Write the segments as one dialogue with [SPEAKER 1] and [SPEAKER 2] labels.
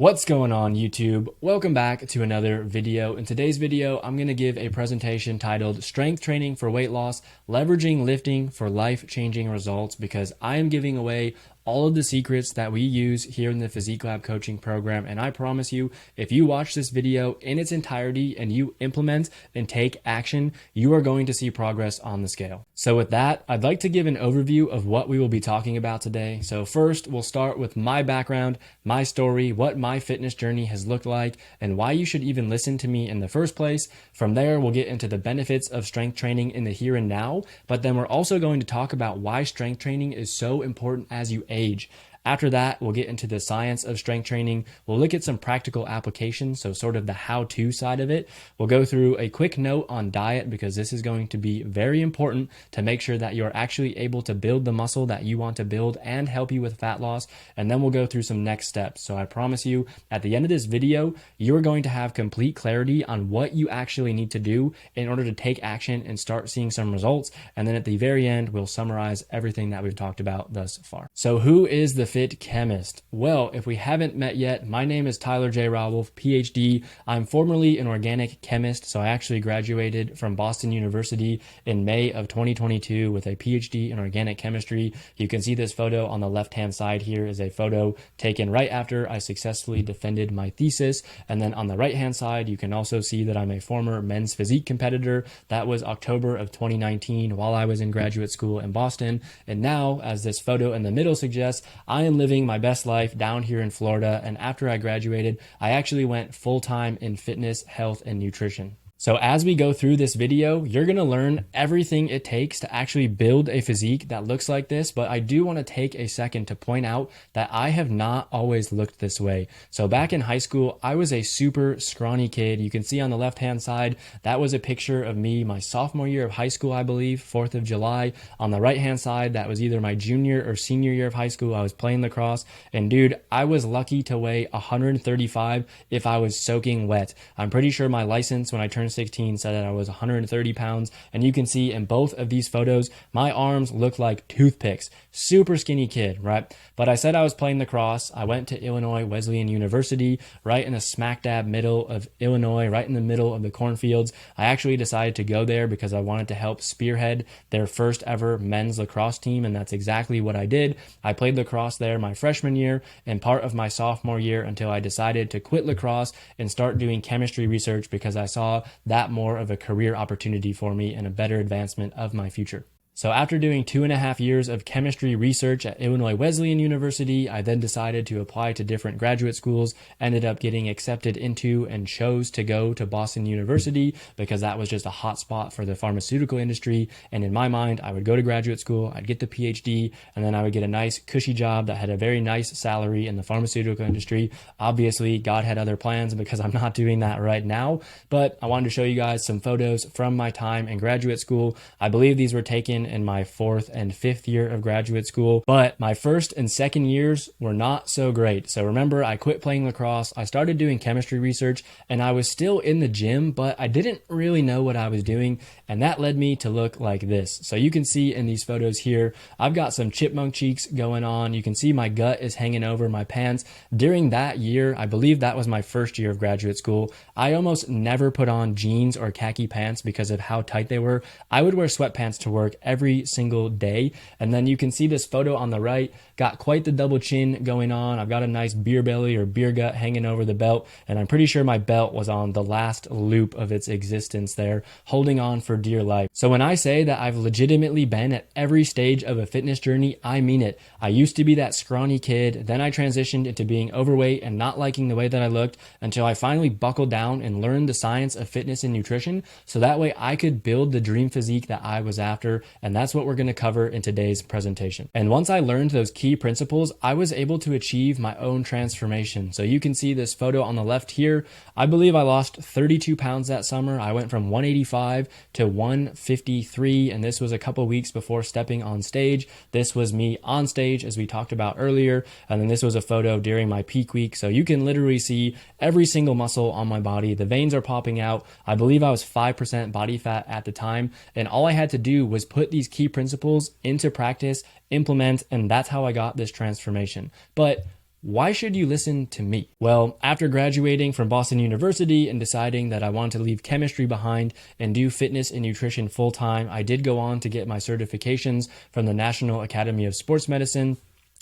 [SPEAKER 1] What's going on YouTube? Welcome back to another video. In today's video, I'm going to give a presentation titled Strength Training for Weight Loss, Leveraging Lifting for Life-Changing Results, because I am giving away all of the secrets that we use here in the Physique Lab coaching program. And I promise you, if you watch this video in its entirety and you implement and take action, you are going to see progress on the scale. So with that, I'd like to give an overview of what we will be talking about today. So first, we'll start with my background, my story, what my fitness journey has looked like, and why you should even listen to me in the first place. From there, we'll get into the benefits of strength training in the here and now, but then we're also going to talk about why strength training is so important as you age. After that, we'll get into the science of strength training. We'll look at some practical applications, so sort of the how-to side of it. We'll go through a quick note on diet because this is going to be very important to make sure that you're actually able to build the muscle that you want to build and help you with fat loss. And then we'll go through some next steps. So I promise you, at the end of this video, you're going to have complete clarity on what you actually need to do in order to take action and start seeing some results. And then at the very end, we'll summarize everything that we've talked about thus far. So who is the fit chemist? Well, if we haven't met yet, my name is Tyler J. Rauwolf, PhD. I'm formerly an organic chemist, so I actually graduated from Boston University in May of 2022 with a PhD in organic chemistry. You can see this photo on the left-hand side here is a photo taken right after I successfully defended my thesis. And then on the right-hand side, you can also see that I'm a former men's physique competitor. That was October of 2019 while I was in graduate school in Boston. And now, as this photo in the middle suggests, I am living my best life down here in Florida, and after I graduated, I actually went full-time in fitness, health, and nutrition. So as we go through this video, you're going to learn everything it takes to actually build a physique that looks like this, but I do want to take a second to point out that I have not always looked this way. So back in high school, I was a super scrawny kid. You can see on the left-hand side, that was a picture of me my sophomore year of high school, I believe, 4th of July. On the right-hand side, that was either my junior or senior year of high school. I was playing lacrosse, and dude, I was lucky to weigh 135 if I was soaking wet. I'm pretty sure my license when I turned 16 said that I was 130 pounds, and you can see in both of these photos my arms look like toothpicks. Super skinny kid, right? But I said I was playing lacrosse. I went to Illinois Wesleyan University, right in the smack dab middle of Illinois, right in the middle of the cornfields. I actually decided to go there because I wanted to help spearhead their first ever men's lacrosse team, and that's exactly what I did. I played lacrosse there my freshman year and part of my sophomore year until I decided to quit lacrosse and start doing chemistry research because I saw that more of a career opportunity for me and a better advancement of my future. So after doing 2.5 years of chemistry research at Illinois Wesleyan University, I then decided to apply to different graduate schools, ended up getting accepted into and chose to go to Boston University because that was just a hot spot for the pharmaceutical industry. And in my mind, I would go to graduate school, I'd get the PhD, and then I would get a nice cushy job that had a very nice salary in the pharmaceutical industry. Obviously, God had other plans because I'm not doing that right now, but I wanted to show you guys some photos from my time in graduate school. I believe these were taken in my 4th and 5th year of graduate school, but my 1st and 2nd years were not so great. So remember, I quit playing lacrosse, I started doing chemistry research, and I was still in the gym, but I didn't really know what I was doing, and that led me to look like this. So you can see in these photos here, I've got some chipmunk cheeks going on. You can see my gut is hanging over my pants. During that year, I believe that was my 1st year of graduate school, I almost never put on jeans or khaki pants because of how tight they were. I would wear sweatpants to work every single day. And then you can see this photo on the right, got quite the double chin going on. I've got a nice beer belly or beer gut hanging over the belt, and I'm pretty sure my belt was on the last loop of its existence there, holding on for dear life. So when I say that I've legitimately been at every stage of a fitness journey, I mean it. I used to be that scrawny kid, then I transitioned into being overweight and not liking the way that I looked until I finally buckled down and learned the science of fitness and nutrition so that way I could build the dream physique that I was after. And that's what we're going to cover in today's presentation. And once I learned those key principles, I was able to achieve my own transformation. So you can see this photo on the left here. I believe I lost 32 pounds that summer. I went from 185 to 153, and this was a couple weeks before stepping on stage. This was me on stage, as we talked about earlier, and then this was a photo during my peak week. So you can literally see every single muscle on my body. The veins are popping out. I believe I was 5% body fat at the time, and all I had to do was put these key principles into practice, implement, and that's how I got this transformation. But Why should you listen to me? Well, after graduating from Boston University and deciding that I wanted to leave chemistry behind and do fitness and nutrition full time, I did go on to get my certifications from the National Academy of Sports Medicine.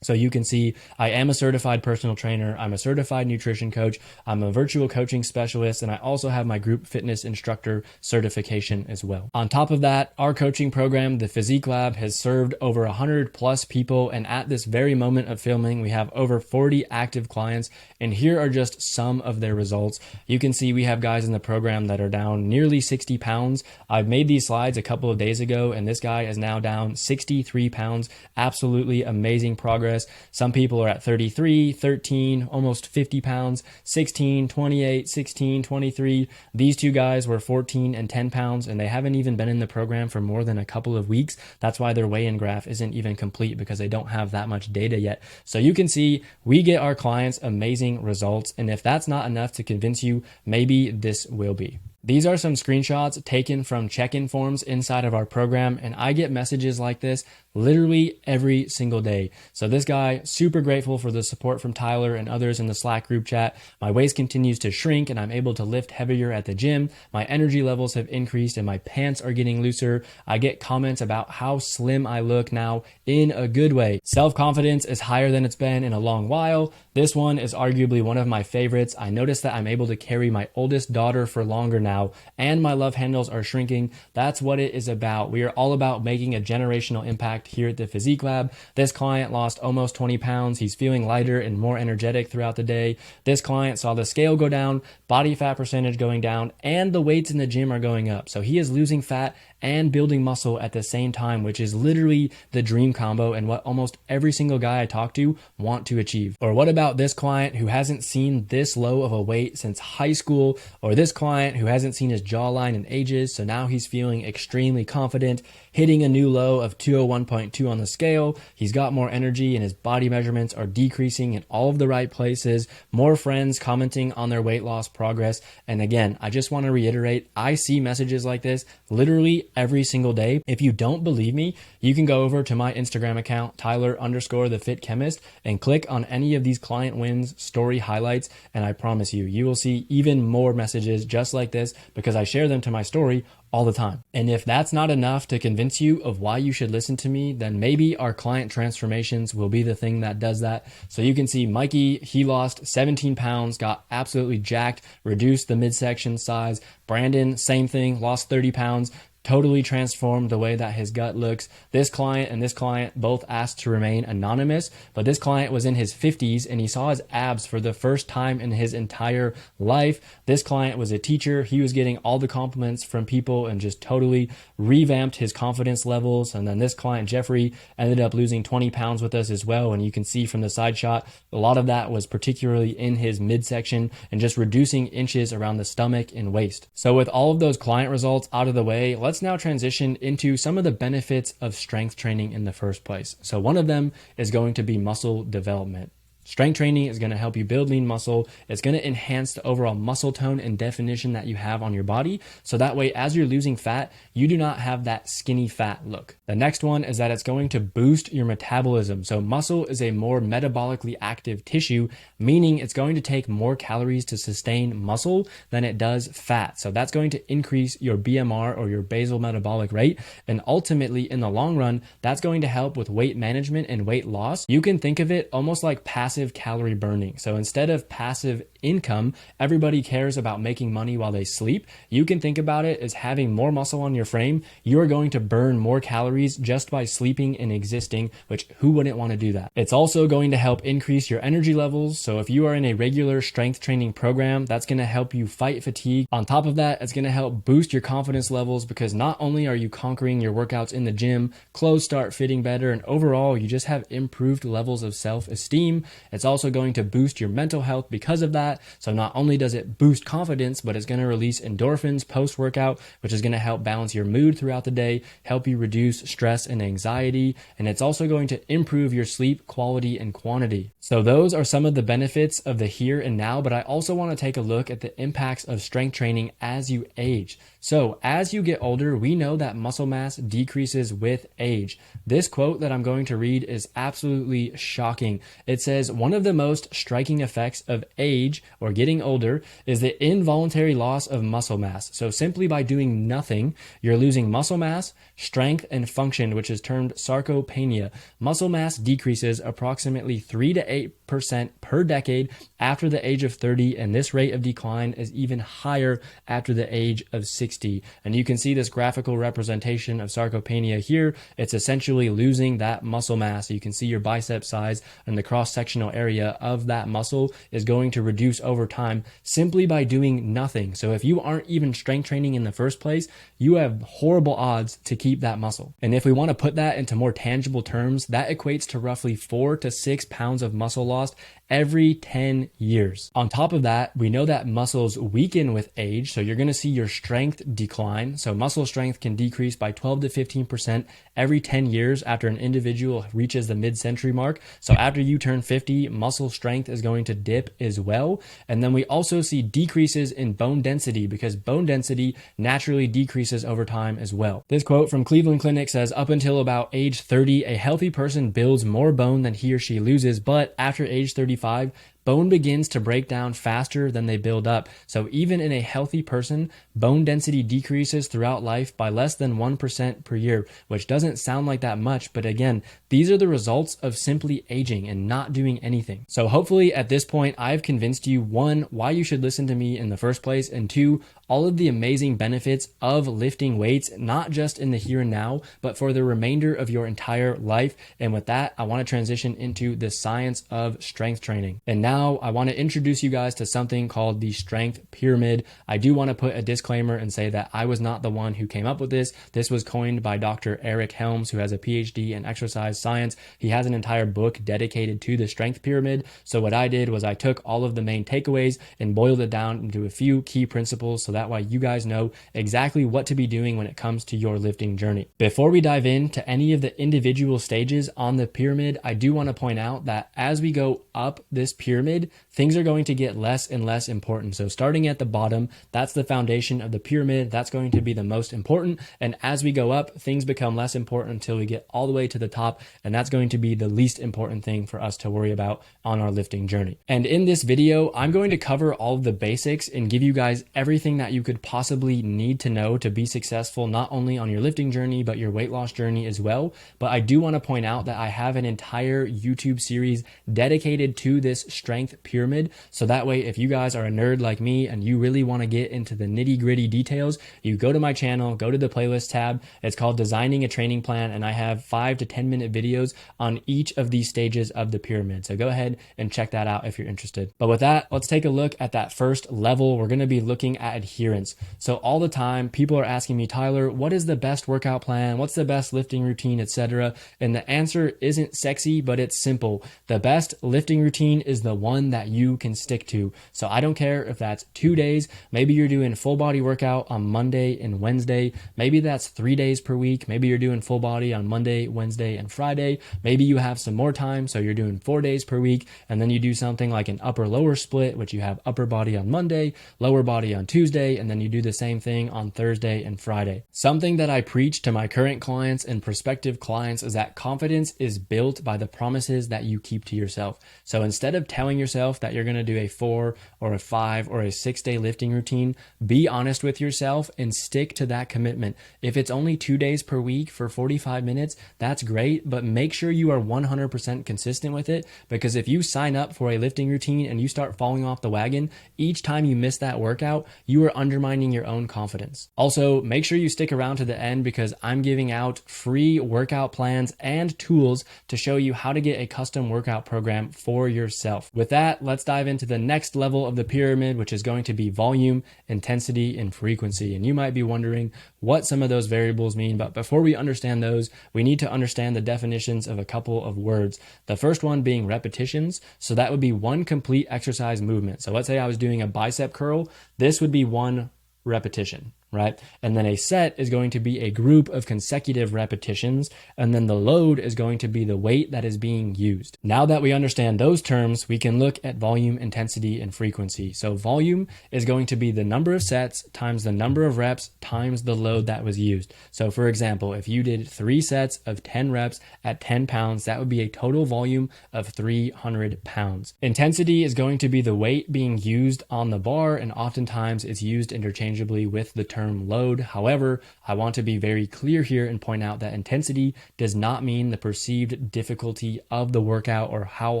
[SPEAKER 1] So you can see I am a certified personal trainer. I'm a certified nutrition coach. I'm a virtual coaching specialist, and I also have my group fitness instructor certification as well. On top of that, our coaching program, the Physique Lab, has served over 100 plus people. And at this very moment of filming, we have over 40 active clients. And here are just some of their results. You can see we have guys in the program that are down nearly 60 pounds. I've made these slides a couple of days ago, and this guy is now down 63 pounds. Absolutely amazing progress. Some people are at 33, 13, almost 50 pounds, 16, 28, 16, 23. These two guys were 14 and 10 pounds, and they haven't even been in the program for more than a couple of weeks. That's why their weigh-in graph isn't even complete, because they don't have that much data yet. So you can see we get our clients amazing results. And if that's not enough to convince you, maybe this will be. These are some screenshots taken from check-in forms inside of our program, and I get messages like this literally every single day. So this guy, super grateful for the support from Tyler and others in the Slack group chat. My waist continues to shrink and I'm able to lift heavier at the gym. My energy levels have increased and my pants are getting looser. I get comments about how slim I look now in a good way. Self-confidence is higher than it's been in a long while. This one is arguably one of my favorites. I noticed that I'm able to carry my oldest daughter for longer now, and my love handles are shrinking. That's what it is about. We are all about making a generational impact here at the Physique Lab. This client lost almost 20 pounds. He's feeling lighter and more energetic throughout the day. This client saw the scale go down, body fat percentage going down, and the weights in the gym are going up. So he is losing fat and building muscle at the same time, which is literally the dream combo and what almost every single guy I talk to want to achieve. Or what about this client who hasn't seen this low of a weight since high school, or this client who hasn't seen his jawline in ages, so now he's feeling extremely confident, hitting a new low of 201.2 on the scale. He's got more energy and his body measurements are decreasing in all of the right places, more friends commenting on their weight loss progress. And again, I just want to reiterate, I see messages like this literally every single day. If you don't believe me, you can go over to my Instagram account, Tyler_the_Fit_Chemist, and click on any of these client wins story highlights. And I promise you, you will see even more messages just like this because I share them to my story all the time. And if that's not enough to convince you of why you should listen to me, then maybe our client transformations will be the thing that does that. So you can see Mikey, he lost 17 pounds, got absolutely jacked, reduced the midsection size. Brandon, same thing, lost 30 pounds. Totally transformed the way that his gut looks. This client and this client both asked to remain anonymous, but this client was in his 50s and he saw his abs for the first time in his entire life. This client was a teacher. He was getting all the compliments from people and just totally revamped his confidence levels. And then this client, Jeffrey, ended up losing 20 pounds with us as well. And you can see from the side shot, a lot of that was particularly in his midsection and just reducing inches around the stomach and waist. So with all of those client results out of the way, let's now transition into some of the benefits of strength training in the first place. So one of them is going to be muscle development. Strength training is going to help you build lean muscle. It's going to enhance the overall muscle tone and definition that you have on your body. So that way, as you're losing fat, you do not have that skinny fat look. The next one is that it's going to boost your metabolism. So muscle is a more metabolically active tissue, meaning it's going to take more calories to sustain muscle than it does fat. So that's going to increase your BMR or your basal metabolic rate. And ultimately, in the long run, that's going to help with weight management and weight loss. You can think of it almost like passive calorie burning. So instead of passive income, everybody cares about making money while they sleep. You can think about it as having more muscle on your frame. You are going to burn more calories just by sleeping and existing, which who wouldn't want to do that? It's also going to help increase your energy levels. So if you are in a regular strength training program, that's going to help you fight fatigue. On top of that, it's going to help boost your confidence levels because not only are you conquering your workouts in the gym, clothes start fitting better, and overall you just have improved levels of self-esteem. It's also going to boost your mental health because of that. So not only does it boost confidence, but it's going to release endorphins post-workout, which is going to help balance your mood throughout the day, help you reduce stress and anxiety, and it's also going to improve your sleep quality and quantity. So those are some of the benefits of the here and now, but I also want to take a look at the impacts of strength training as you age. So as you get older, we know that muscle mass decreases with age. This quote that I'm going to read is absolutely shocking. It says, one of the most striking effects of age or getting older is the involuntary loss of muscle mass. So simply by doing nothing, you're losing muscle mass, strength, and function, which is termed sarcopenia. Muscle mass decreases approximately 3 to 8% per decade after the age of 30, and this rate of decline is even higher after the age of 60. And you can see this graphical representation of sarcopenia here. It's essentially losing that muscle mass. You can see your bicep size and the cross-sectional area of that muscle is going to reduce over time simply by doing nothing. So if you aren't even strength training in the first place, you have horrible odds to keep that muscle. And if we want to put that into more tangible terms, that equates to roughly 4 to 6 pounds of muscle lost every 10 years. On top of that, we know that muscles weaken with age, so you're going to see your strength decline. So muscle strength can decrease by 12 to 15% every 10 years after an individual reaches the mid-century mark. So after you turn 50, muscle strength is going to dip as well. And then we also see decreases in bone density because bone density naturally decreases over time as well. This quote from Cleveland Clinic says, up until about age 30, a healthy person builds more bone than he or she loses, but after age 35, bone begins to break down faster than they build up. So even in a healthy person, bone density decreases throughout life by less than 1% per year, which doesn't sound like that much. But again, these are the results of simply aging and not doing anything. So hopefully at this point, I've convinced you, one, why you should listen to me in the first place, and two, all of the amazing benefits of lifting weights, not just in the here and now, but for the remainder of your entire life. And with that, I want to transition into the science of strength training. And now I want to introduce you guys to something called the strength pyramid. I do want to put a disclaimer and say that I was not the one who came up with this. This was coined by Dr. Eric Helms, who has a PhD in exercise science. He has an entire book dedicated to the strength pyramid. So what I did was I took all of the main takeaways and boiled it down into a few key principles so that way you guys know exactly what to be doing when it comes to your lifting journey. Before we dive into any of the individual stages on the pyramid, I do want to point out that as we go up this pyramid, things are going to get less and less important. So starting at the bottom, that's the foundation of the pyramid. That's going to be the most important. And as we go up, things become less important until we get all the way to the top. And that's going to be the least important thing for us to worry about on our lifting journey. And in this video, I'm going to cover all of the basics and give you guys everything that you could possibly need to know to be successful, not only on your lifting journey, but your weight loss journey as well. But I do want to point out that I have an entire YouTube series dedicated to this strength pyramid. So that way, if you guys are a nerd like me and you really want to get into the nitty gritty details, you go to my channel, go to the playlist tab. It's called Designing a Training Plan. And I have 5 to 10 minute videos on each of these stages of the pyramid. So go ahead and check that out if you're interested. But with that, let's take a look at that first level. We're going to be looking at adherence. So all the time, people are asking me, Tyler, what is the best workout plan? What's the best lifting routine, etc.? And the answer isn't sexy, but it's simple. The best lifting routine is the one that you can stick to. So I don't care if that's 2 days. Maybe you're doing full body workout on Monday and Wednesday. Maybe that's 3 days per week. Maybe you're doing full body on Monday, Wednesday, and Friday. Maybe you have some more time, so you're doing 4 days per week, and then you do something like an upper lower split, which you have upper body on Monday, lower body on Tuesday, and then you do the same thing on Thursday and Friday. Something that I preach to my current clients and prospective clients is that confidence is built by the promises that you keep to yourself. So instead of telling yourself that you're going to do a 4 or a 5 or a 6 day lifting routine, be honest with yourself and stick to that commitment. If it's only 2 days per week for 45 minutes, that's great, but make sure you are 100% consistent with it, because if you sign up for a lifting routine and you start falling off the wagon, each time you miss that workout, you are undermining your own confidence. Also, make sure you stick around to the end because I'm giving out free workout plans and tools to show you how to get a custom workout program for yourself. With that, let's dive into the next level of the pyramid, which is going to be volume, intensity, and frequency. And you might be wondering what some of those variables mean, but before we understand those, we need to understand the definitions of a couple of words. The first one being repetitions. So that would be one complete exercise movement. So let's say I was doing a bicep curl. This would be one repetition, right? And then a set is going to be a group of consecutive repetitions, and then the load is going to be the weight that is being used. Now that we understand those terms, we can look at volume, intensity, and frequency. So volume is going to be the number of sets times the number of reps times the load that was used. So for example, if you did 3 sets of 10 reps at 10 pounds, that would be a total volume of 300 pounds. Intensity is going to be the weight being used on the bar, and oftentimes it's used interchangeably with the term load. However, I want to be very clear here and point out that intensity does not mean the perceived difficulty of the workout or how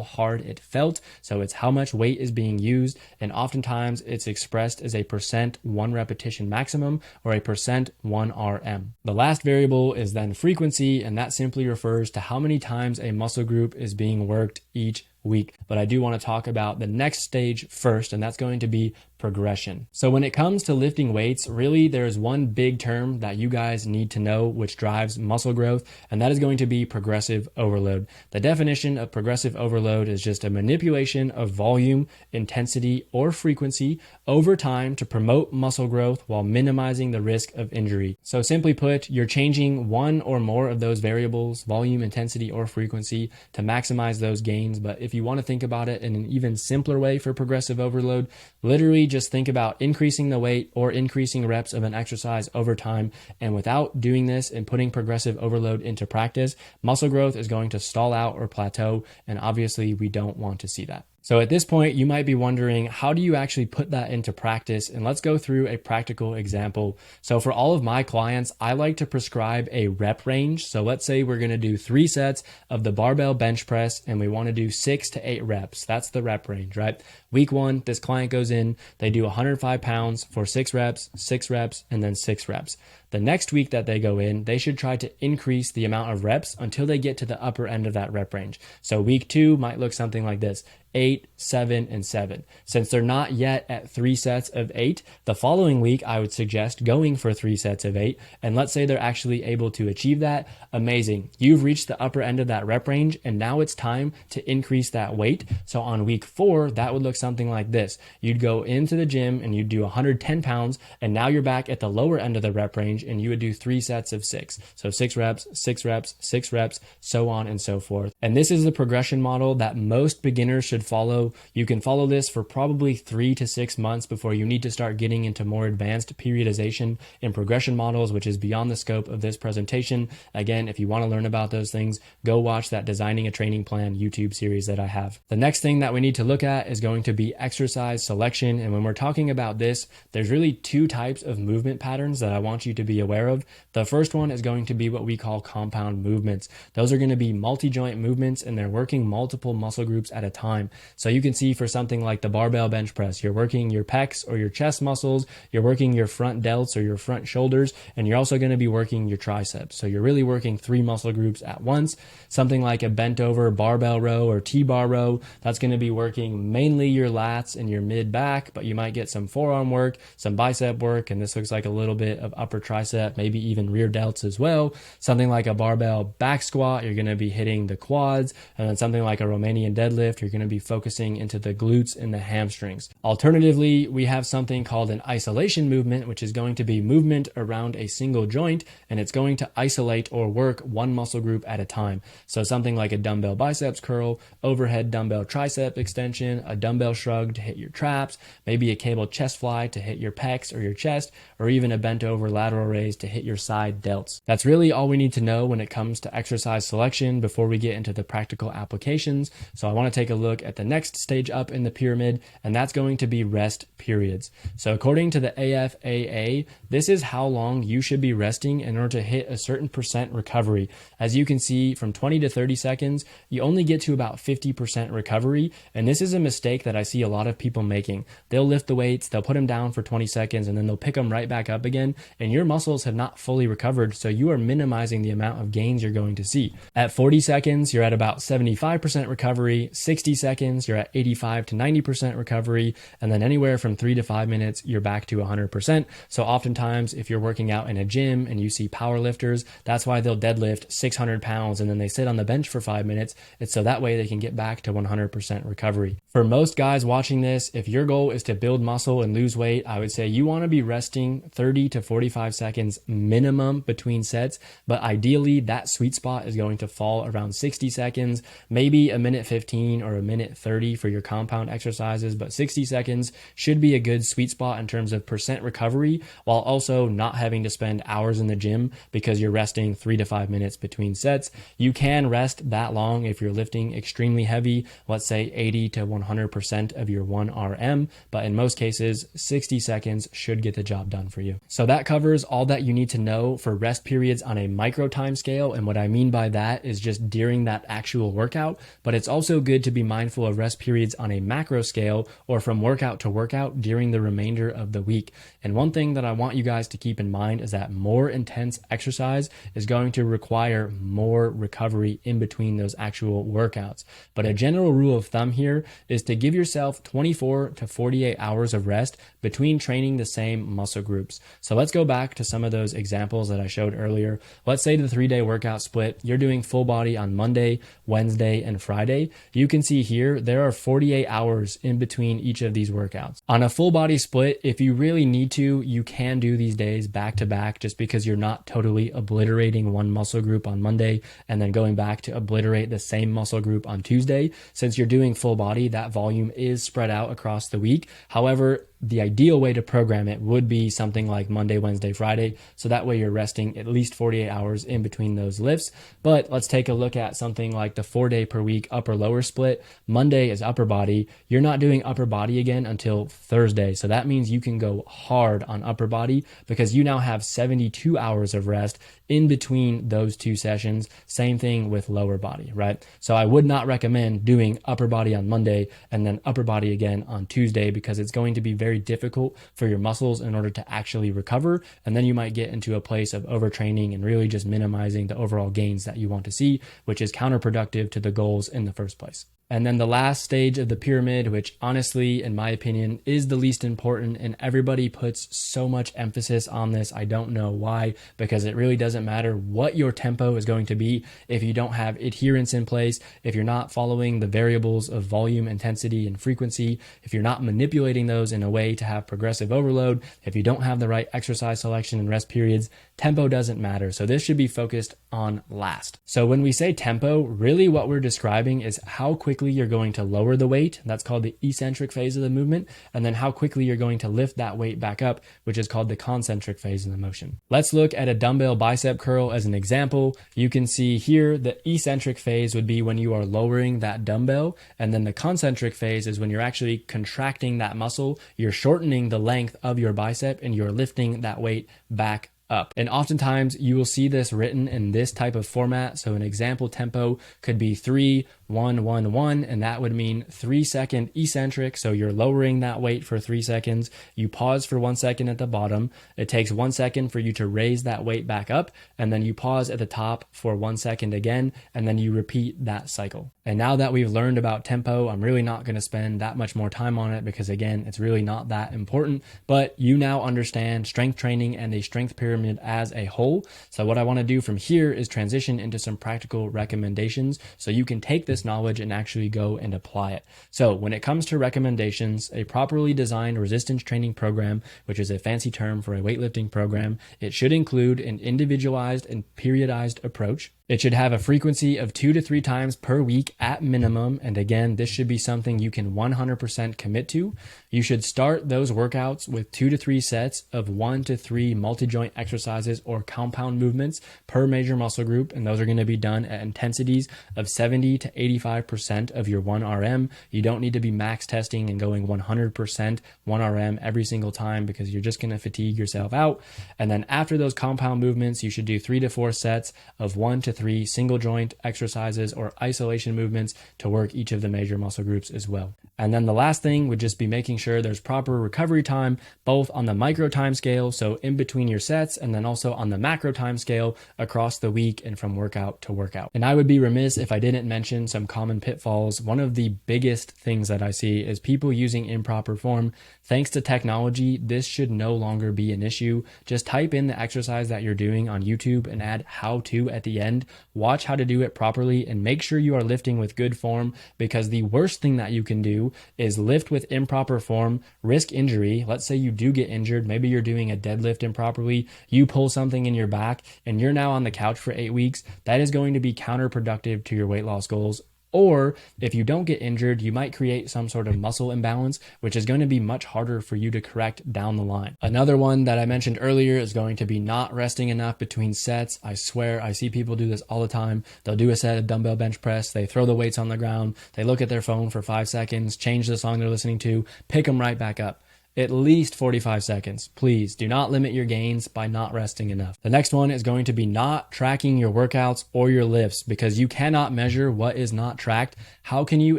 [SPEAKER 1] hard it felt. So it's how much weight is being used, and oftentimes it's expressed as a percent 1 repetition maximum or a percent 1 RM. The last variable is then frequency, and that simply refers to how many times a muscle group is being worked each week. But I do want to talk about the next stage first, and that's going to be progression. So when it comes to lifting weights, really there's one big term that you guys need to know which drives muscle growth, and that is going to be progressive overload. The definition of progressive overload is just a manipulation of volume, intensity, or frequency over time to promote muscle growth while minimizing the risk of injury. So simply put, you're changing one or more of those variables, volume, intensity, or frequency, to maximize those gains. But if you want to think about it in an even simpler way for progressive overload, literally just think about increasing the weight or increasing reps of an exercise over time. And without doing this and putting progressive overload into practice, muscle growth is going to stall out or plateau. And obviously we don't want to see that. So at this point, you might be wondering, how do you actually put that into practice? And let's go through a practical example. So for all of my clients, I like to prescribe a rep range. So let's say we're going to do 3 sets of the barbell bench press, and we want to do 6 to 8 reps. That's the rep range, right? Week 1, this client goes in, they do 105 pounds for 6 reps, and then 6 reps. The next week that they go in, they should try to increase the amount of reps until they get to the upper end of that rep range. So week 2 might look something like this: 8, 7, and 7. Since they're not yet at 3 sets of 8, the following week I would suggest going for 3 sets of 8. And let's say they're actually able to achieve that. Amazing. You've reached the upper end of that rep range, and now it's time to increase that weight. So on week 4, that would look something like this. You'd go into the gym and you'd do 110 pounds, and now you're back at the lower end of the rep range, and you would do 3 sets of 6. So 6 reps, 6 reps, 6 reps, so on and so forth. And this is the progression model that most beginners should follow. You can follow this for probably 3 to 6 months before you need to start getting into more advanced periodization and progression models, which is beyond the scope of this presentation. Again, if you want to learn about those things, go watch that Designing a Training Plan YouTube series that I have. The next thing that we need to look at is going to be exercise selection. And when we're talking about this, there's really 2 types of movement patterns that I want you to be aware of. The first one is going to be what we call compound movements. Those are going to be multi-joint movements, and they're working multiple muscle groups at a time. So you can see for something like the barbell bench press, you're working your pecs or your chest muscles, you're working your front delts or your front shoulders, and you're also going to be working your triceps. So you're really working 3 muscle groups at once. Something like a bent over barbell row or T-bar row, that's going to be working mainly your lats and your mid back, but you might get some forearm work, some bicep work, and this looks like a little bit of upper tricep, maybe even rear delts as well. Something like a barbell back squat, you're going to be hitting the quads, and then something like a Romanian deadlift, you're going to be focusing into the glutes and the hamstrings. Alternatively, we have something called an isolation movement, which is going to be movement around a single joint, and it's going to isolate or work one muscle group at a time. So something like a dumbbell biceps curl, overhead dumbbell tricep extension, a dumbbell shrug to hit your traps, maybe a cable chest fly to hit your pecs or your chest, or even a bent over lateral raise to hit your side delts. That's really all we need to know when it comes to exercise selection before we get into the practical applications. So I want to take a look at the next stage up in the pyramid, and that's going to be rest periods. So according to the AFAA, this is how long you should be resting in order to hit a certain percent recovery. As you can see, from 20 to 30 seconds, you only get to about 50% recovery, and this is a mistake that I see a lot of people making. They'll lift the weights, they'll put them down for 20 seconds, and then they'll pick them right back up again, and your muscles have not fully recovered, so you are minimizing the amount of gains you're going to see. At 40 seconds, you're at about 75% recovery, 60 seconds, you're at 85 to 90% recovery, and then anywhere from 3 to 5 minutes, you're back to 100%. So oftentimes, if you're working out in a gym and you see power lifters, that's why they'll deadlift 600 pounds and then they sit on the bench for 5 minutes. It's so that way they can get back to 100% recovery. For most guys watching this, if your goal is to build muscle and lose weight, I would say you want to be resting 30 to 45 seconds minimum between sets, but ideally that sweet spot is going to fall around 60 seconds, maybe a minute 15 or a minute 30 for your compound exercises, but 60 seconds should be a good sweet spot in terms of percent recovery, while also not having to spend hours in the gym because you're resting 3 to 5 minutes between sets. You can rest that long if you're lifting extremely heavy, let's say 80 to 100% of your 1RM, but in most cases, 60 seconds should get the job done for you. So that covers all that you need to know for rest periods on a micro time scale. And what I mean by that is just during that actual workout, but it's also good to be mindful of rest periods on a macro scale or from workout to workout during the remainder of the week. And one thing that I want you guys to keep in mind is that more intense exercise is going to require more recovery in between those actual workouts. But a general rule of thumb here is to give yourself 24 to 48 hours of rest between training the same muscle groups. So let's go back to some of those examples that I showed earlier. Let's say the 3-day workout split, you're doing full body on Monday, Wednesday, and Friday. You can see here, there are 48 hours in between each of these workouts. On a full body split, if you really need to, you can do these days back to back just because you're not totally obliterating one muscle group on Monday and then going back to obliterate the same muscle group on Tuesday. Since you're doing full body, that volume is spread out across the week. However, the ideal way to program it would be something like Monday, Wednesday, Friday. So that way you're resting at least 48 hours in between those lifts. But let's take a look at something like the 4-day per week upper lower split. Monday is upper body. You're not doing upper body again until Thursday. So that means you can go hard on upper body because you now have 72 hours of rest in between those two sessions. Same thing with lower body, right? So I would not recommend doing upper body on Monday and then upper body again on Tuesday because it's going to be very difficult for your muscles in order to actually recover. And then you might get into a place of overtraining and really just minimizing the overall gains that you want to see, which is counterproductive to the goals in the first place. And then the last stage of the pyramid, which honestly, in my opinion, is the least important, and everybody puts so much emphasis on this. I don't know why, because it really doesn't matter what your tempo is going to be if you don't have adherence in place, if you're not following the variables of volume, intensity, and frequency, if you're not manipulating those in a way to have progressive overload, if you don't have the right exercise selection and rest periods, tempo doesn't matter. So this should be focused on last. So when we say tempo, really what we're describing is how quickly you're going to lower the weight. That's called the eccentric phase of the movement. And then how quickly you're going to lift that weight back up, which is called the concentric phase of the motion. Let's look at a dumbbell bicep curl as an example. You can see here the eccentric phase would be when you are lowering that dumbbell. And then the concentric phase is when you're actually contracting that muscle. You're shortening the length of your bicep and you're lifting that weight back up. And oftentimes you will see this written in this type of format. So an example tempo could be 3, 1, 1, 1, and that would mean 3-second eccentric. So you're lowering that weight for 3 seconds. You pause for 1 second at the bottom. It takes 1 second for you to raise that weight back up. And then you pause at the top for 1 second again. And then you repeat that cycle. And now that we've learned about tempo, I'm really not going to spend that much more time on it because again, it's really not that important, but you now understand strength training and the strength pyramid as a whole. So what I want to do from here is transition into some practical recommendations so you can take this knowledge and actually go and apply it. So when it comes to recommendations, a properly designed resistance training program, which is a fancy term for a weightlifting program, it should include an individualized and periodized approach. It should have a frequency of 2 to 3 times per week at minimum. And again, this should be something you can 100% commit to. You should start those workouts with 2 to 3 sets of 1 to 3 multi-joint exercises or compound movements per major muscle group. And those are going to be done at intensities of 70 to 85% of your 1RM. You don't need to be max testing and going 100% 1RM every single time because you're just going to fatigue yourself out. And then after those compound movements, you should do 3 to 4 sets of 1 to 3 single joint exercises or isolation movements to work each of the major muscle groups as well. And then the last thing would just be making sure there's proper recovery time, both on the micro time scale, so in between your sets, and then also on the macro time scale across the week and from workout to workout. And I would be remiss if I didn't mention some common pitfalls. One of the biggest things that I see is people using improper form. Thanks to technology, this should no longer be an issue. Just type in the exercise that you're doing on YouTube and add how to at the end, mind, watch how to do it properly, and make sure you are lifting with good form, because the worst thing that you can do is lift with improper form, risk injury. Let's say you do get injured. Maybe you're doing a deadlift improperly. You pull something in your back and you're now on the couch for 8 weeks. That is going to be counterproductive to your weight loss goals. Or if you don't get injured, you might create some sort of muscle imbalance, which is going to be much harder for you to correct down the line. Another one that I mentioned earlier is going to be not resting enough between sets. I swear I see people do this all the time. They'll do a set of dumbbell bench press. They throw the weights on the ground. They look at their phone for 5 seconds, change the song they're listening to, pick them right back up. At least 45 seconds. Please do not limit your gains by not resting enough. The next one is going to be not tracking your workouts or your lifts, because you cannot measure what is not tracked. How can you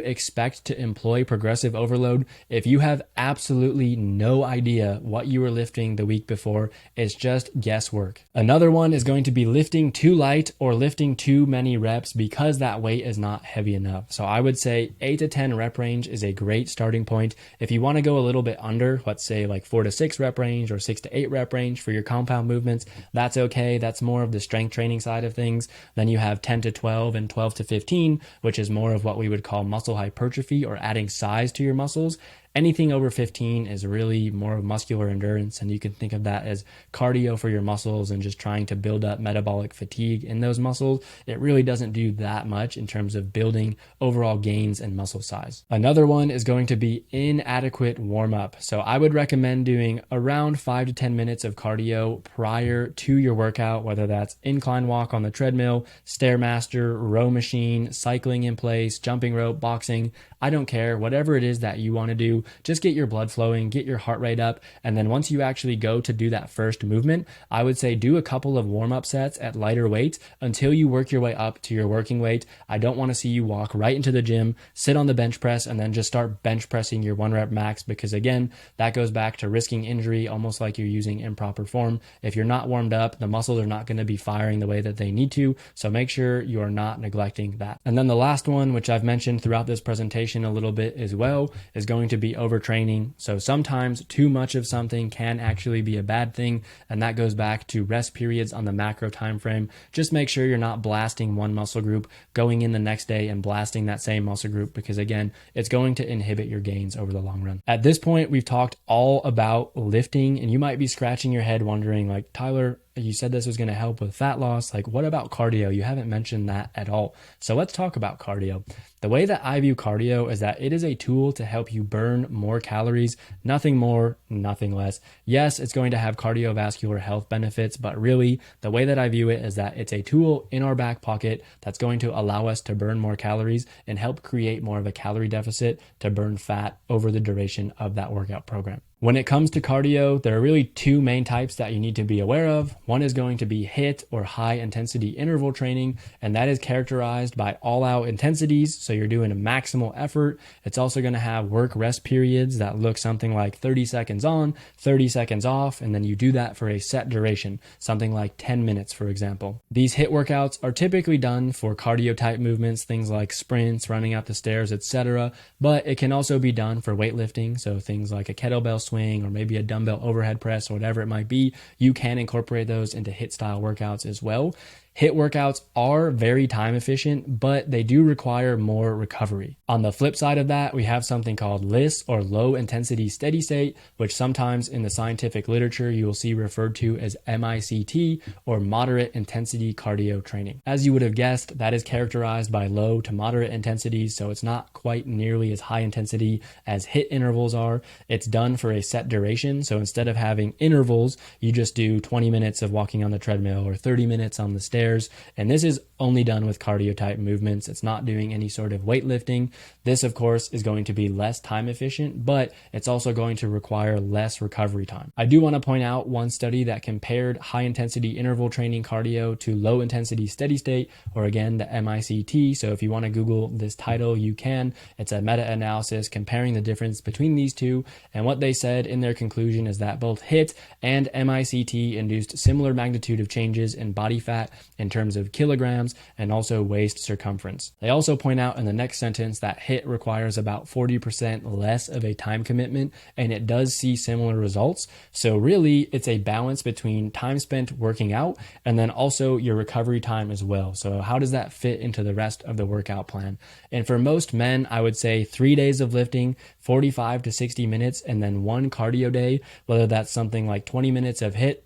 [SPEAKER 1] expect to employ progressive overload if you have absolutely no idea what you were lifting the week before? It's just guesswork. Another one is going to be lifting too light or lifting too many reps because that weight is not heavy enough. So I would say 8 to 10 rep range is a great starting point. If you want to go a little bit under, let's say like 4 to 6 rep range or 6 to 8 rep range for your compound movements, that's okay. That's more of the strength training side of things. Then you have 10 to 12 and 12 to 15, which is more of what we would call muscle hypertrophy or adding size to your muscles. Anything over 15 is really more of muscular endurance, and you can think of that as cardio for your muscles and just trying to build up metabolic fatigue in those muscles. It really doesn't do that much in terms of building overall gains and muscle size. Another one is going to be inadequate warm-up. So I would recommend doing around 5 to 10 minutes of cardio prior to your workout, whether that's incline walk on the treadmill, Stairmaster, row machine, cycling in place, jumping rope, boxing. I don't care. Whatever it is that you want to do, just get your blood flowing, get your heart rate up. And then once you actually go to do that first movement, I would say do a couple of warm-up sets at lighter weights until you work your way up to your working weight. I don't want to see you walk right into the gym, sit on the bench press, and then just start bench pressing your 1 rep max, because again, that goes back to risking injury, almost like you're using improper form. If you're not warmed up, the muscles are not going to be firing the way that they need to. So make sure you are not neglecting that. And then the last one, which I've mentioned throughout this presentation a little bit as well, is going to be overtraining. So sometimes too much of something can actually be a bad thing, and that goes back to rest periods on the macro time frame. Just make sure you're not blasting one muscle group, going in the next day and blasting that same muscle group, because again, it's going to inhibit your gains over the long run. At this point, we've talked all about lifting, and you might be scratching your head wondering, like, Tyler, you said this was going to help with fat loss. Like, what about cardio? You haven't mentioned that at all. So let's talk about cardio. The way that I view cardio is that it is a tool to help you burn more calories, nothing more, nothing less. Yes, it's going to have cardiovascular health benefits, but really the way that I view it is that it's a tool in our back pocket that's going to allow us to burn more calories and help create more of a calorie deficit to burn fat over the duration of that workout program. When it comes to cardio, there are really 2 main types that you need to be aware of. One is going to be HIIT or high intensity interval training, and that is characterized by all out intensities. So you're doing a maximal effort. It's also going to have work rest periods that look something like 30 seconds on, 30 seconds off, and then you do that for a set duration, something like 10 minutes, for example. These HIIT workouts are typically done for cardio type movements, things like sprints, running up the stairs, etc. But it can also be done for weightlifting, so things like a kettlebell swing or maybe a dumbbell overhead press or whatever it might be. You can incorporate those into HIIT style workouts as well. HIIT workouts are very time efficient, but they do require more recovery. On the flip side of that, we have something called LISS or low intensity steady state, which sometimes in the scientific literature you will see referred to as MICT or moderate intensity cardio training. As you would have guessed, that is characterized by low to moderate intensities, so it's not quite nearly as high intensity as HIIT intervals are. It's done for a set duration, so instead of having intervals, you just do 20 minutes of walking on the treadmill or 30 minutes on the stairs. And this is only done with cardio type movements. It's not doing any sort of weightlifting. This, of course, is going to be less time efficient, but it's also going to require less recovery time. I do want to point out one study that compared high intensity interval training cardio to low intensity steady state, or again, the MICT. So if you want to Google this title, you can. It's a meta-analysis comparing the difference between these two. And what they said in their conclusion is that both HIIT and MICT induced similar magnitude of changes in body fat in terms of kilograms and also waist circumference. They also point out in the next sentence that HIIT requires about 40% less of a time commitment, and it does see similar results. So really, it's a balance between time spent working out and then also your recovery time as well. So how does that fit into the rest of the workout plan? And for most men, I would say 3 days of lifting, 45 to 60 minutes, and then one cardio day, whether that's something like 20 minutes of HIIT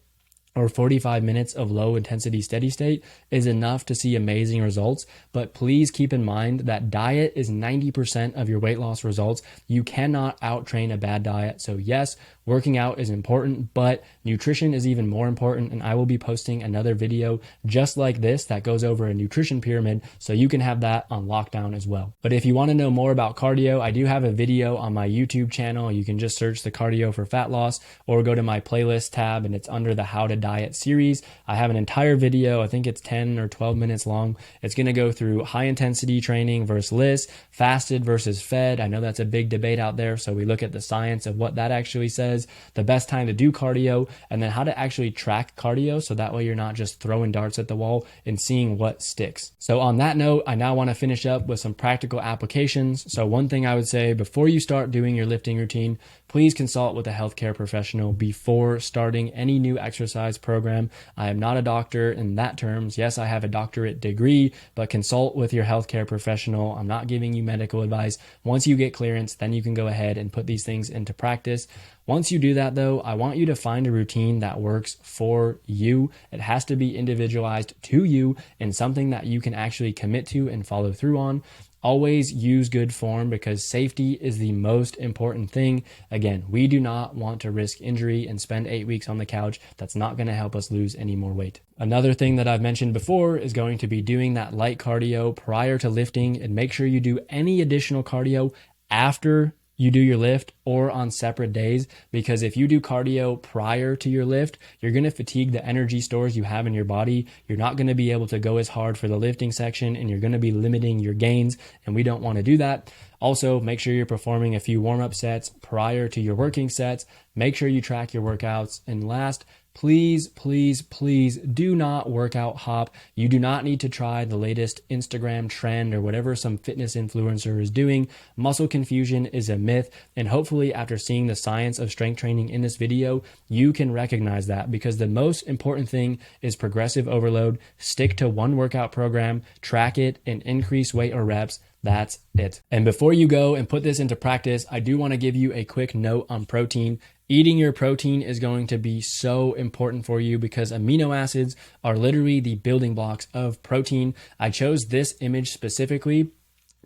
[SPEAKER 1] or 45 minutes of low intensity steady state, is enough to see amazing results. But please keep in mind that diet is 90% of your weight loss results. You cannot out train a bad diet. So yes, working out is important, but nutrition is even more important. And I will be posting another video just like this that goes over a nutrition pyramid, so you can have that on lockdown as well. But if you want to know more about cardio, I do have a video on my YouTube channel. You can just search the cardio for fat loss or go to my playlist tab and it's under the how to diet series. I have an entire video, I think it's 10 or 12 minutes long. It's going to go through high intensity training versus LISS, fasted versus fed. I know that's a big debate out there. So we look at the science of what that actually says, the best time to do cardio, and then how to actually track cardio. So that way you're not just throwing darts at the wall and seeing what sticks. So on that note, I now want to finish up with some practical applications. So one thing I would say before you start doing your lifting routine, please consult with a healthcare professional before starting any new exercise program. I am not a doctor in that terms. Yes, I have a doctorate degree, but consult with your healthcare professional. I'm not giving you medical advice. Once you get clearance, then you can go ahead and put these things into practice. Once you do that though, I want you to find a routine that works for you. It has to be individualized to you and something that you can actually commit to and follow through on. Always use good form because safety is the most important thing. Again, we do not want to risk injury and spend 8 weeks on the couch. That's not going to help us lose any more weight. Another thing that I've mentioned before is going to be doing that light cardio prior to lifting, and make sure you do any additional cardio after you do your lift or on separate days, because if you do cardio prior to your lift, you're going to fatigue the energy stores you have in your body. You're not going to be able to go as hard for the lifting section and you're going to be limiting your gains, and we don't want to do that. Also, make sure you're performing a few warm-up sets prior to your working sets. Make sure you track your workouts. And last, please, please, please do not workout hop. You do not need to try the latest Instagram trend or whatever some fitness influencer is doing. Muscle confusion is a myth. And hopefully after seeing the science of strength training in this video, you can recognize that, because the most important thing is progressive overload. Stick to one workout program, track it, and increase weight or reps. That's it. And before you go and put this into practice, I do want to give you a quick note on protein. Eating your protein is going to be so important for you because amino acids are literally the building blocks of protein. I chose this image specifically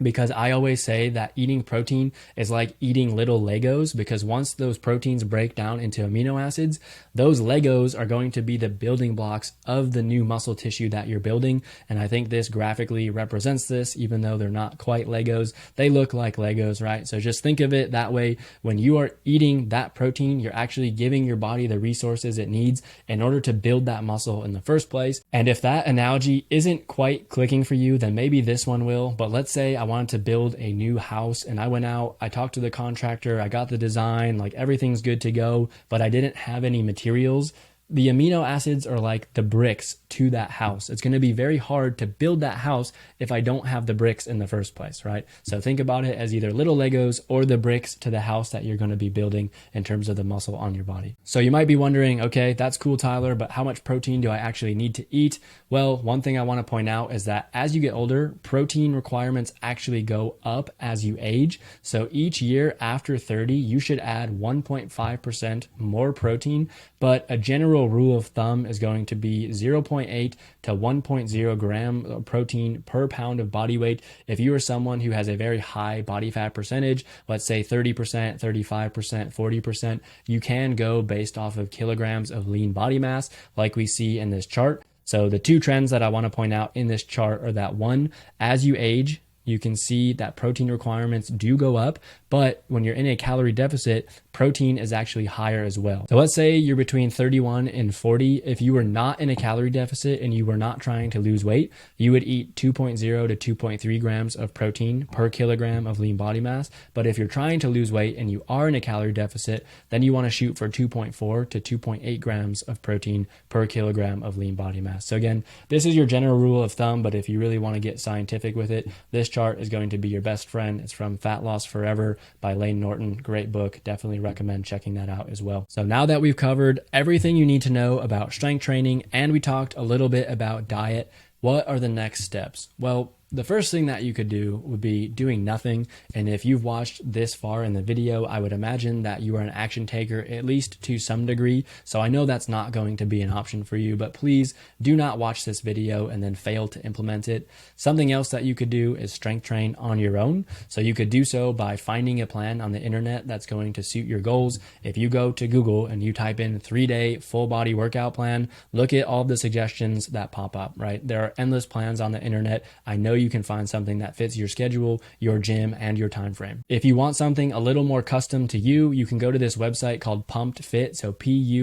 [SPEAKER 1] because I always say that eating protein is like eating little Legos, because once those proteins break down into amino acids, those Legos are going to be the building blocks of the new muscle tissue that you're building. And I think this graphically represents this, even though they're not quite Legos. They look like Legos, right? So just think of it that way. When you are eating that protein, you're actually giving your body the resources it needs in order to build that muscle in the first place. And if that analogy isn't quite clicking for you, then maybe this one will. But let's say I wanted to build a new house and I went out, I talked to the contractor, I got the design, like everything's good to go, but I didn't have any materials. The amino acids are like the bricks to that house. It's going to be very hard to build that house if I don't have the bricks in the first place, right? So think about it as either little Legos or the bricks to the house that you're going to be building in terms of the muscle on your body. So you might be wondering, okay, that's cool, Tyler, but how much protein do I actually need to eat? Well, one thing I want to point out is that as you get older, protein requirements actually go up as you age. So each year after 30, you should add 1.5% more protein, but a general rule of thumb is going to be 0.8 to 1.0 gram of protein per pound of body weight. If you are someone who has a very high body fat percentage, let's say 30%, 35%, 40%, you can go based off of kilograms of lean body mass like we see in this chart. So the two trends that I want to point out in this chart are that one, as you age, you can see that protein requirements do go up, but when you're in a calorie deficit, protein is actually higher as well. So let's say you're between 31 and 40. If you were not in a calorie deficit and you were not trying to lose weight, you would eat 2.0 to 2.3 grams of protein per kilogram of lean body mass. But if you're trying to lose weight and you are in a calorie deficit, then you want to shoot for 2.4 to 2.8 grams of protein per kilogram of lean body mass. So again, this is your general rule of thumb, but if you really want to get scientific with it, this chart is going to be your best friend. It's from Fat Loss Forever by Lane Norton. Great book. Definitely recommend checking that out as well. So now that we've covered everything you need to know about strength training and we talked a little bit about diet, what are the next steps? Well, the first thing that you could do would be doing nothing. And if you've watched this far in the video, I would imagine that you are an action taker, at least to some degree. So I know that's not going to be an option for you, but please do not watch this video and then fail to implement it. Something else that you could do is strength train on your own. So you could do so by finding a plan on the internet that's going to suit your goals. If you go to Google and you type in 3-day full body workout plan, look at all the suggestions that pop up, right? There are endless plans on the internet. I know you can find something that fits your schedule, your gym, and your time frame. If you want something a little more custom to you, you can go to this website called Pumped Fit, so PUMPD.fit.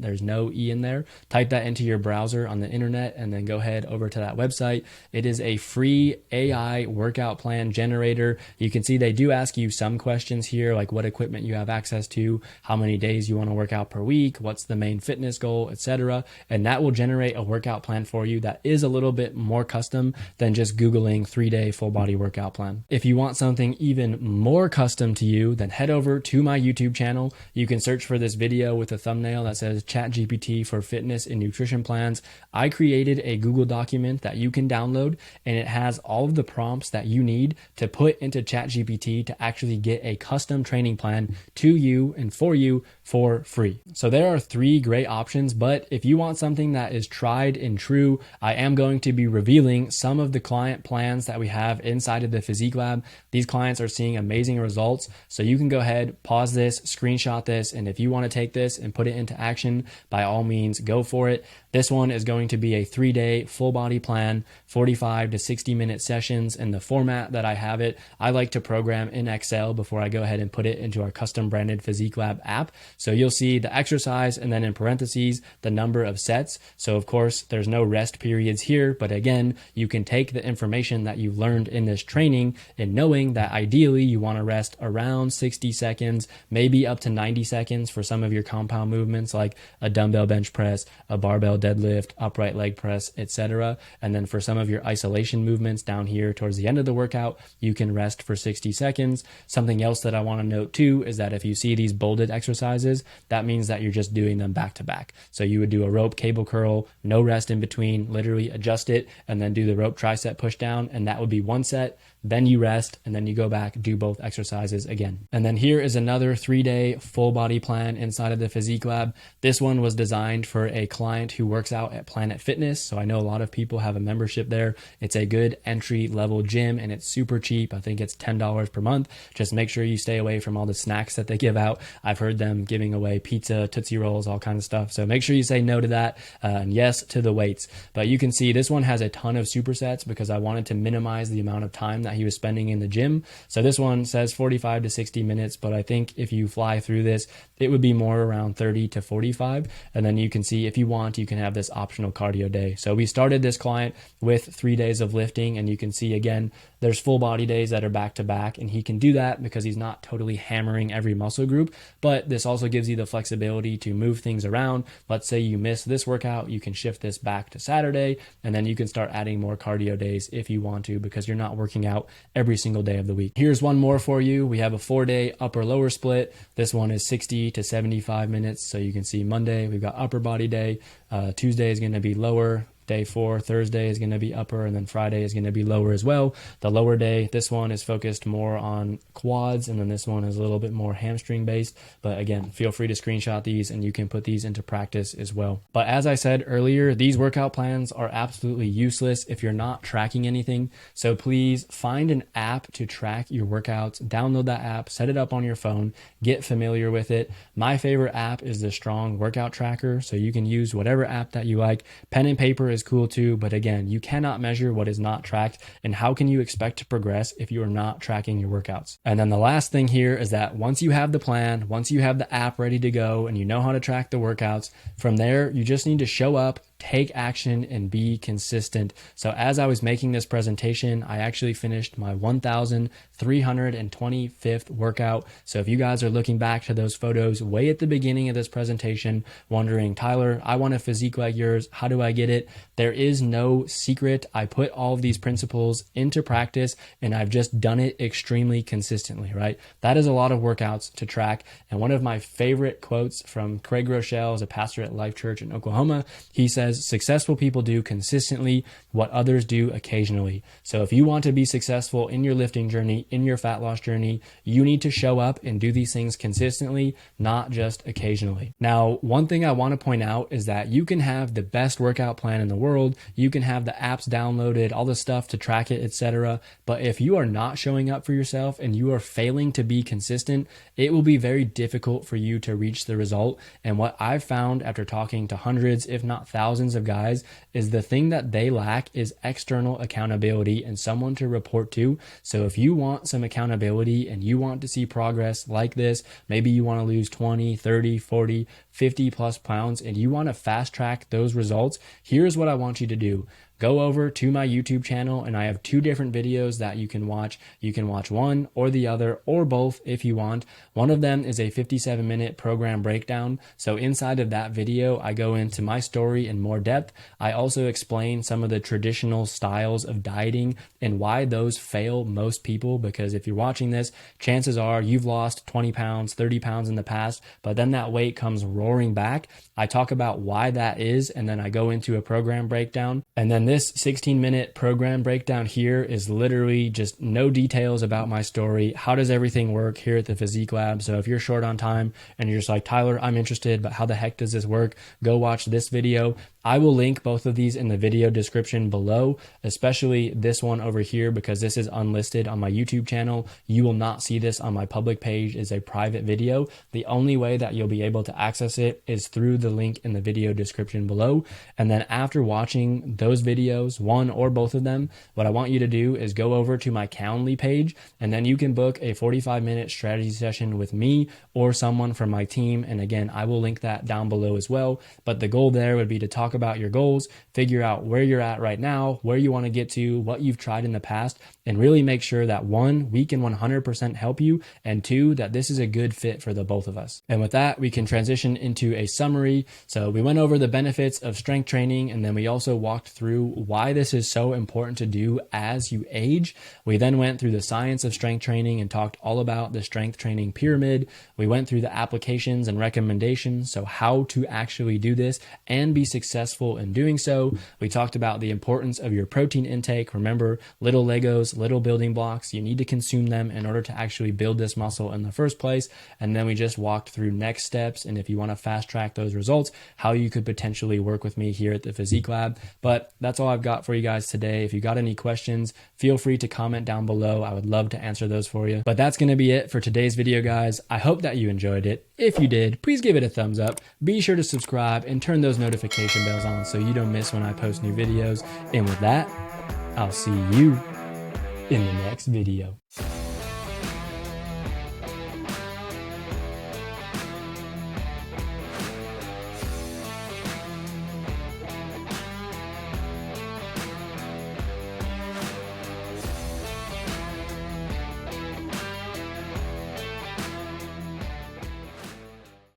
[SPEAKER 1] There's no E in there. Type that into your browser on the internet and then go ahead over to that website. It is a free AI workout plan generator. You can see they do ask you some questions here, like what equipment you have access to, how many days you want to work out per week, what's the main fitness goal, etc. And that will generate a workout plan for you that is a little bit more custom than just Googling 3-day full body workout plan. If you want something even more custom to you, then head over to my YouTube channel. You can search for this video with a thumbnail that says ChatGPT for fitness and nutrition plans. I created a Google document that you can download, and it has all of the prompts that you need to put into ChatGPT to actually get a custom training plan to you and for you for free. So there are 3 great options, but if you want something that is tried and true, I am going to be revealing some of the client plans that we have inside of the Physique Lab. These clients are seeing amazing results. So you can go ahead, pause this, screenshot this, and if you want to take this and put it into action, by all means, go for it. This one is going to be a 3-day full body plan, 45 to 60 minute sessions. In the format that I have it, I like to program in Excel before I go ahead and put it into our custom branded Physique Lab app. So you'll see the exercise and then in parentheses, the number of sets. So of course, there's no rest periods here, but again, you can take the information that you've learned in this training and knowing that ideally you want to rest around 60 seconds, maybe up to 90 seconds for some of your compound movements like a dumbbell bench press, a barbell deadlift, upright leg press, etc. And then for some of your isolation movements down here towards the end of the workout, you can rest for 60 seconds. Something else that I want to note too is that if you see these bolded exercises, that means that you're just doing them back to back. So you would do a rope cable curl, no rest in between, literally adjust it, and then do the rope tricep push down, and that would be 1 set. Then you rest, and then you go back, do both exercises again. And then here is another 3-day full body plan inside of the Physique Lab. This one was designed for a client who works out at Planet Fitness. So I know a lot of people have a membership there. It's a good entry level gym and it's super cheap. I think it's $10 per month. Just make sure you stay away from all the snacks that they give out. I've heard them giving away pizza, Tootsie Rolls, all kinds of stuff. So make sure you say no to that and yes to the weights. But you can see this one has a ton of supersets because I wanted to minimize the amount of time that he was spending in the gym. So this one says 45 to 60 minutes, but I think if you fly through this, it would be more around 30 to 45. And then you can see if you want, you can have this optional cardio day. So we started this client with 3 days of lifting, and you can see again, there's full body days that are back to back, and he can do that because he's not totally hammering every muscle group, but this also gives you the flexibility to move things around. Let's say you miss this workout, you can shift this back to Saturday, and then you can start adding more cardio days if you want to, because you're not working out every single day of the week. Here's one more for you. We have a 4-day upper lower split. This one is 60 to 75 minutes. So you can see Monday, we've got upper body day. Tuesday is going to be lower. Day 4, Thursday is going to be upper, and then Friday is going to be lower as well. The lower day, this one is focused more on quads, and then this one is a little bit more hamstring based. But again, feel free to screenshot these and you can put these into practice as well. But as I said earlier, these workout plans are absolutely useless if you're not tracking anything. So please find an app to track your workouts, download that app, set it up on your phone, get familiar with it. My favorite app is the Strong Workout Tracker. So you can use whatever app that you like. Pen and paper is cool too, but again, you cannot measure what is not tracked, and how can you expect to progress if you are not tracking your workouts? And then the last thing here is that once you have the plan, once you have the app ready to go and you know how to track the workouts, from there, you just need to show up, take action, and be consistent. So as I was making this presentation, I actually finished my 1,325th workout. So if you guys are looking back to those photos way at the beginning of this presentation, wondering, Tyler, I want a physique like yours, how do I get it? There is no secret. I put all of these principles into practice, and I've just done it extremely consistently, right? That is a lot of workouts to track. And one of my favorite quotes from Craig Rochelle, as a pastor at Life Church in Oklahoma, he says, successful people do consistently what others do occasionally. So if you want to be successful in your lifting journey, in your fat loss journey, you need to show up and do these things consistently, not just occasionally. Now, one thing I want to point out is that you can have the best workout plan in the world, you can have the apps downloaded, all the stuff to track it, etc. But if you are not showing up for yourself and you are failing to be consistent, it will be very difficult for you to reach the result. And what I've found after talking to hundreds, if not thousands of guys, is the thing that they lack is external accountability and someone to report to. So if you want some accountability and you want to see progress like this, maybe you want to lose 20, 30, 40, 50 plus pounds and you want to fast track those results, here's what I want you to do. Go over to my YouTube channel, and I have 2 different videos that you can watch. You can watch one or the other or both if you want. One of them is a 57-minute program breakdown. So inside of that video, I go into my story in more depth. I also explain some of the traditional styles of dieting and why those fail most people, because if you're watching this, chances are you've lost 20 pounds, 30 pounds in the past, but then that weight comes roaring back. I talk about why that is, and then I go into a program breakdown. And then this 16-minute program breakdown here is literally just no details about my story. How does everything work here at the Physique Lab? So if you're short on time and you're just like, Tyler, I'm interested, but how the heck does this work? Go watch this video. I will link both of these in the video description below, especially this one over here, because this is unlisted on my YouTube channel. You will not see this on my public page. It's a private video. The only way that you'll be able to access it is through the link in the video description below. And then after watching those videos, one or both of them, what I want you to do is go over to my Calendly page, and then you can book a 45-minute strategy session with me or someone from my team. And again, I will link that down below as well. But the goal there would be to talk about your goals, figure out where you're at right now, where you want to get to, what you've tried in the past, and really make sure that 1, we can 100% help you, and 2, that this is a good fit for the both of us. And with that, we can transition into a summary. So we went over the benefits of strength training, and then we also walked through why this is so important to do as you age. We then went through the science of strength training and talked all about the strength training pyramid. We went through the applications and recommendations, so how to actually do this and be successful in doing so. We talked about the importance of your protein intake. Remember, little Legos, little building blocks, you need to consume them in order to actually build this muscle in the first place. And then we just walked through next steps, and if you want to fast track those results, how you could potentially work with me here at the Physique Lab. But that's all I've got for you guys today. If you got any questions, feel free to comment down below. I would love to answer those for you. But that's going to be it for today's video, guys. I hope that you enjoyed it. If you did, please give it a thumbs up. Be sure to subscribe and turn those notification bells on so you don't miss when I post new videos. And with that, I'll see you in the next video.